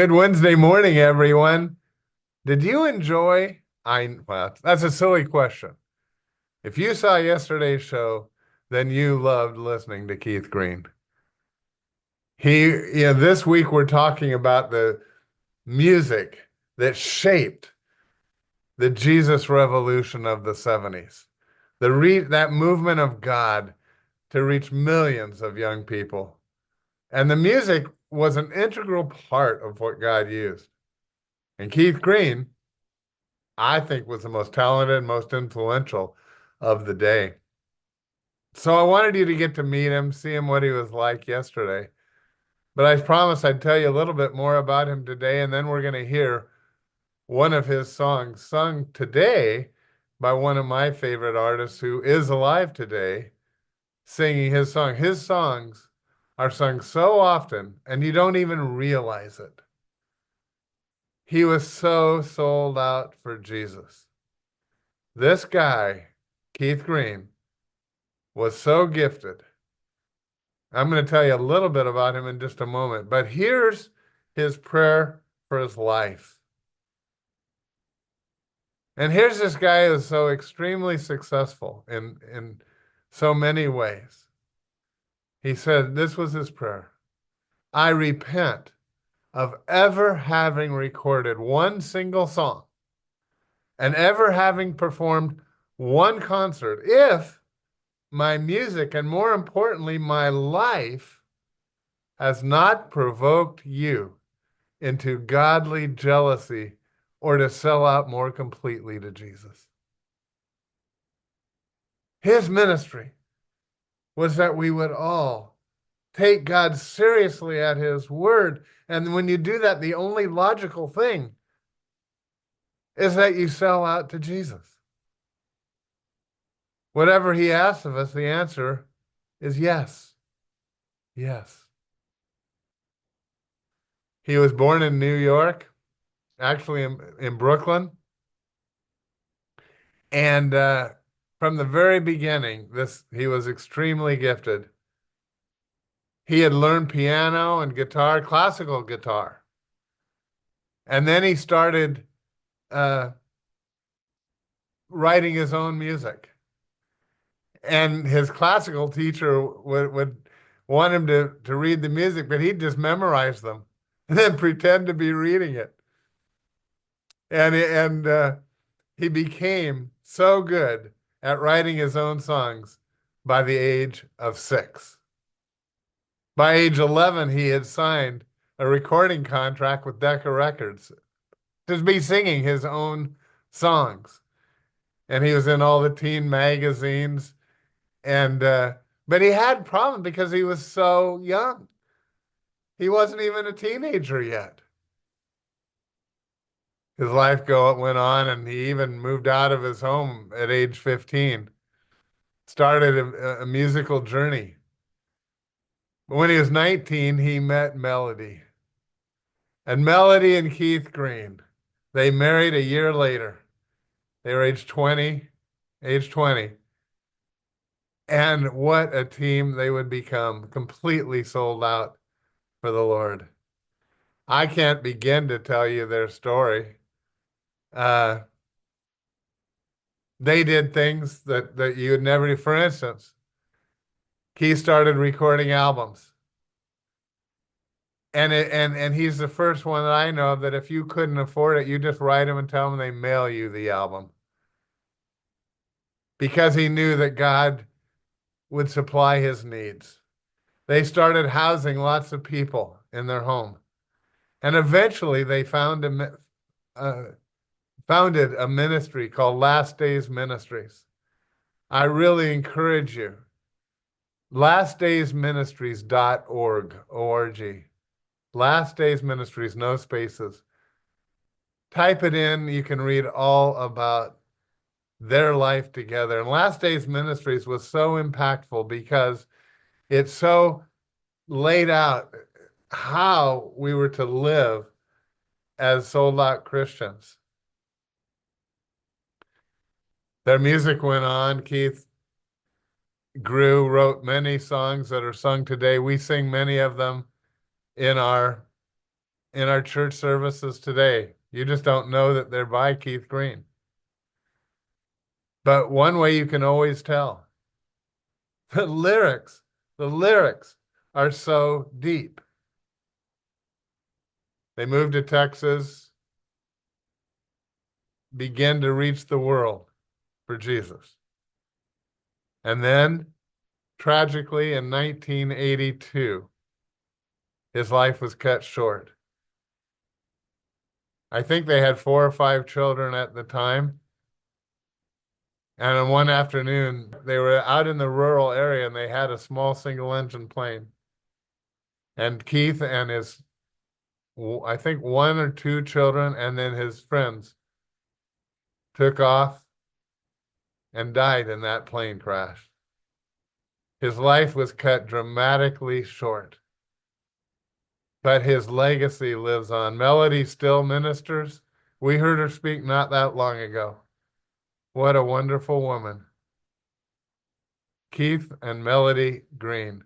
Good Wednesday morning, everyone. Did you enjoy? Well, that's a silly question. If you saw yesterday's show, then you loved listening to Keith Green. This week we're talking about the music that shaped the Jesus revolution of the 70s. That movement of God to reach millions of young people. And the music was an integral part of what God used. And Keith Green, I think, was the most talented, most influential of the day. So I wanted you to get to meet him, see him what he was like yesterday. But I promised I'd tell you a little bit more about him today, and then we're going to hear one of his songs sung today by one of my favorite artists who is alive today, singing his song. His songs are sung so often, and you don't even realize it. He was so sold out for Jesus. This guy, Keith Green, was so gifted. I'm going to tell you a little bit about him in just a moment, but here's his prayer for his life. And here's this guy who's so extremely successful in so many ways. He said, this was his prayer. I repent of ever having recorded one single song and ever having performed one concert if my music, and more importantly, my life, has not provoked you into godly jealousy or to sell out more completely to Jesus. His ministry was that we would all take God seriously at his word. And when you do that, the only logical thing is that you sell out to Jesus. Whatever he asks of us, the answer is yes. Yes. He was born in New York, actually in Brooklyn. And from the very beginning, he was extremely gifted. He had learned piano and guitar, classical guitar. And then he started uh, writing his own music. And his classical teacher would want him to read the music, but he'd just memorize them and then pretend to be reading it. And he became so good at writing his own songs by the age of 6. By age 11, he had signed a recording contract with Decca Records to be singing his own songs. And he was in all the teen magazines. But he had problems because he was so young. He wasn't even a teenager yet. His life went on, and he even moved out of his home at age 15. Started a musical journey. But when he was 19, he met Melody. And Melody and Keith Green, they married a year later. They were age 20. And what a team they would become, completely sold out for the Lord. I can't begin to tell you their story. Uh, they did things that you would never do. For instance, Keith started recording albums. And he's the first one that I know of that if you couldn't afford it, you just write him and tell them they mail you the album. Because he knew that God would supply his needs. They started housing lots of people in their home. And eventually they founded a ministry called Last Days Ministries. I really encourage you. Lastdaysministries.org, O-R-G. Last Days Ministries, no spaces. Type it in. You can read all about their life together. And Last Days Ministries was so impactful because it so laid out how we were to live as sold out Christians. Their music went on. Keith grew, wrote many songs that are sung today. We sing many of them in our in our church services today. You just don't know that they're by Keith Green. But one way you can always tell, the lyrics are so deep. They moved to Texas, began to reach the world for Jesus. And then, tragically, in 1982, his life was cut short. I think they had 4 or 5 children at the time. And on one afternoon, they were out in the rural area and they had a small single engine plane. And Keith and his, I think 1 or 2 children, and then his friends took off and died in that plane crash. His life was cut dramatically short. But his legacy lives on. Melody still ministers. We heard her speak not that long ago. What a wonderful woman. Keith and Melody Green.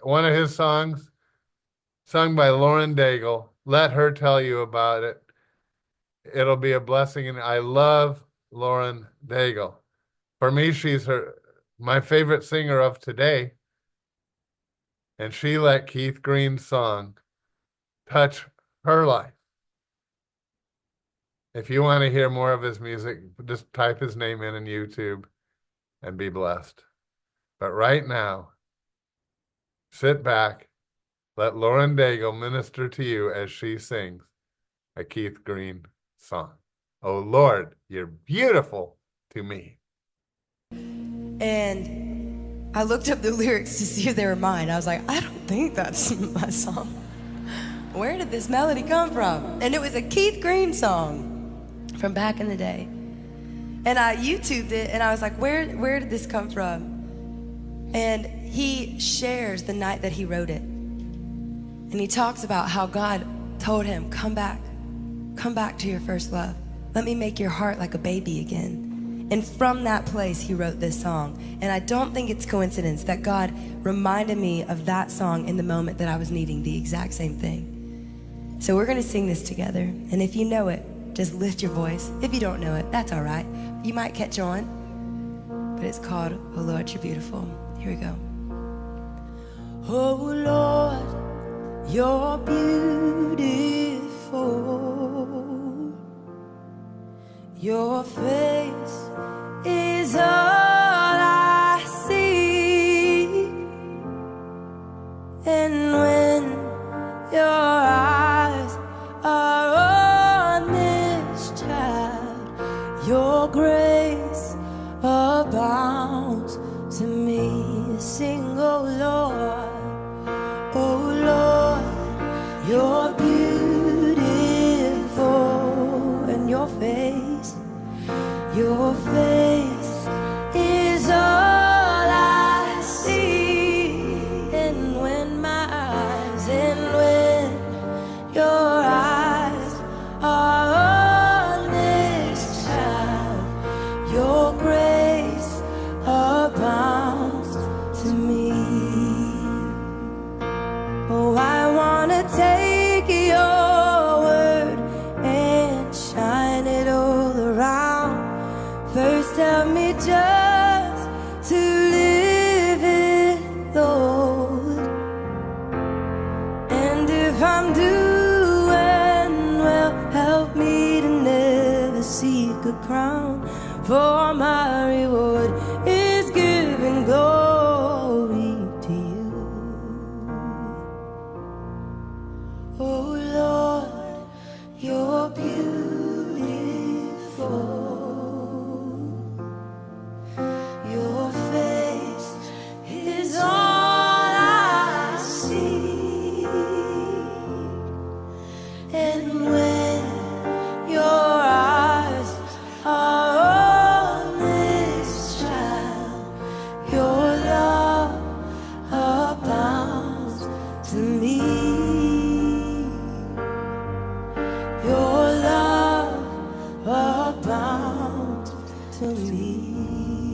One of his songs, sung by Lauren Daigle, Let Her Tell You About It. It'll be a blessing. And I love Lauren Daigle. For me, she's my favorite singer of today. And she let Keith Green's song touch her life. If you want to hear more of his music, just type his name in YouTube and be blessed. But right now, sit back, let Lauren Daigle minister to you as she sings a Keith Green song. Oh Lord, you're beautiful to me. And I looked up the lyrics to see if they were mine. I was like, I don't think that's my song. Where did this melody come from? And it was a Keith Green song from back in the day. And I YouTubed it and I was like, where did this come from? And he shares the night that he wrote it. And he talks about how God told him, come back to your first love. Let me make your heart like a baby again. And from that place, he wrote this song. And I don't think it's coincidence that God reminded me of that song in the moment that I was needing the exact same thing. So we're gonna sing this together. And if you know it, just lift your voice. If you don't know it, that's all right. You might catch on. But it's called, Oh Lord, You're Beautiful. Here we go. Oh Lord, You're beautiful. Your face is all I see. And when your eyes are on this child, your grace abounds to me. Sing, oh Lord, You're beautiful, and your face is all I see. And when your eyes are on this child, your grace abounds to me. Oh, I wanna take your word and shine it all around. First help me just to live it, Lord. And if I'm doing well, help me to never seek a crown, for my reward is giving glory to you. Oh Lord, You're beautiful. Your face is all I see. And when your eyes are on this child, your love abounds to me. Your love abounds to me.